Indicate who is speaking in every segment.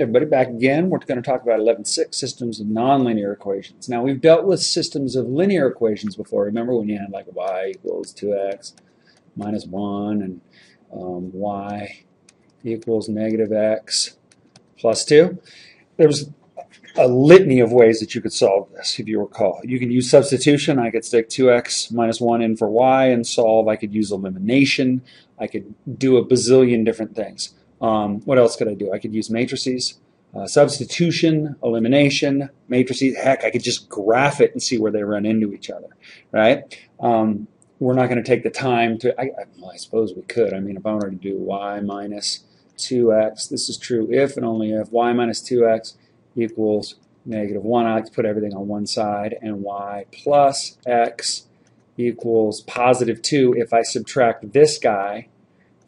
Speaker 1: Everybody back again. We're going to talk about 11.6, systems of nonlinear equations. Now, we've dealt with systems of linear equations before. Remember when you had like y equals 2x minus 1 and y equals negative x plus 2? There was a litany of ways that you could solve this, if you recall. You can use substitution. I could stick 2x minus 1 in for y and solve. I could use elimination. I could do a bazillion different things. What else could I do? I could use matrices, substitution, elimination, matrices. Heck, I could just graph it and see where they run into each other, right? We're not going to take the time to, well, I suppose we could. I mean, if I wanted to do y minus 2x, this is true if and only if y minus 2x equals negative 1. I like to put everything on one side, and y plus x equals positive 2 if I subtract this guy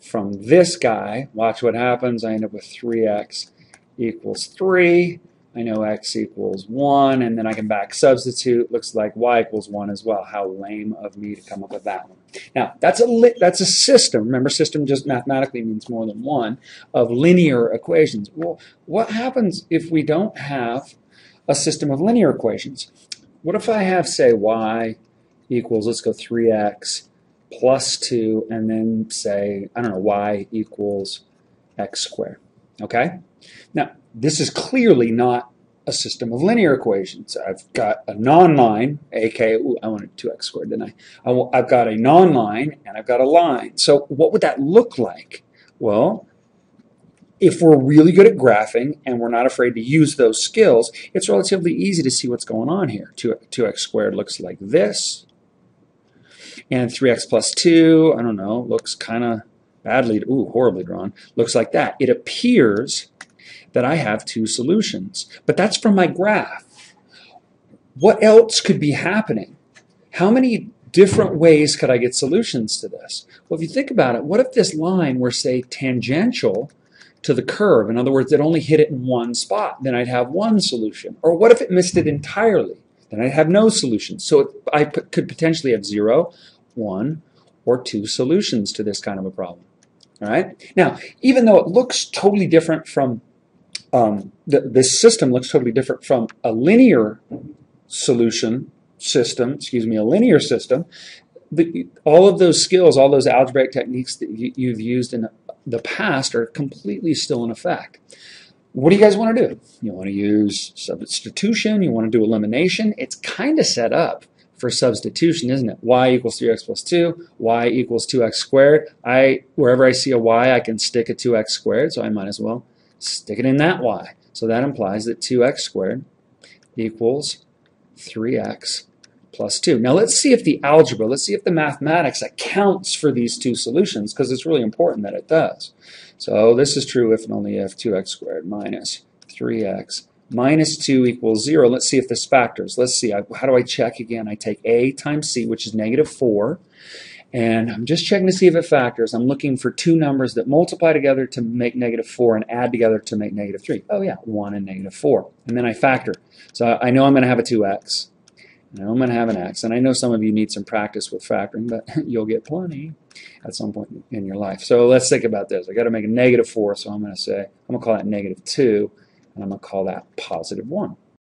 Speaker 1: from this guy. Watch what happens. I end up with 3x equals 3. I know x equals 1, and then I can back substitute. Looks like y equals 1 as well. How lame of me to come up with that one. Now, that's a system. Remember, system just mathematically means more than one, of linear equations. Well, what happens if we don't have a system of linear equations? What if I have, say, y equals, let's go 3x plus 2, and then say, I don't know, y equals x squared, okay? Now, this is clearly not a system of linear equations. I've got a non-line, aka, ooh, I wanted 2x squared, didn't I? I've got a non-line, and I've got a line. So what would that look like? Well, if we're really good at graphing, and we're not afraid to use those skills, it's relatively easy to see what's going on here. 2x squared looks like this. And 3x plus 2, I don't know, looks kind of badly, horribly drawn, looks like that. It appears that I have two solutions, but that's from my graph. What else could be happening? How many different ways could I get solutions to this? Well, if you think about it, what if this line were, say, tangential to the curve? In other words, it only hit it in one spot. Then I'd have one solution. Or what if it missed it entirely? Then I'd have no solution. So I could potentially have 0, 1, or 2 solutions to this kind of a problem. All right? Now, even though it looks totally different from, this system looks totally different from a linear system, a linear system, all of those skills, all those algebraic techniques that you've used in the past are completely still in effect. What do you guys want to do? You want to use substitution? You want to do elimination? It's kind of set up for substitution, isn't it? Y equals 3x plus 2, y equals 2x squared. Wherever I see a y, I can stick a 2x squared, so I might as well stick it in that y. So that implies that 2x squared equals 3x plus 2. Now let's see if the algebra, let's see if the mathematics accounts for these two solutions, because it's really important that it does. So this is true if and only if 2x squared minus 3x minus 2 equals 0. Let's see if this factors. Let's see. How do I check again? I take a times c, which is negative 4, and I'm just checking to see if it factors. I'm looking for two numbers that multiply together to make negative 4 and add together to make negative 3. Oh yeah, 1 and negative 4. And then I factor. So I know I'm going to have a 2x. I know I'm going to have an x. And I know some of you need some practice with factoring, but you'll get plenty at some point in your life. So let's think about this. I got to make a negative 4, so I'm going to say, I'm going to call that negative 2, and I'm going to call that positive 1.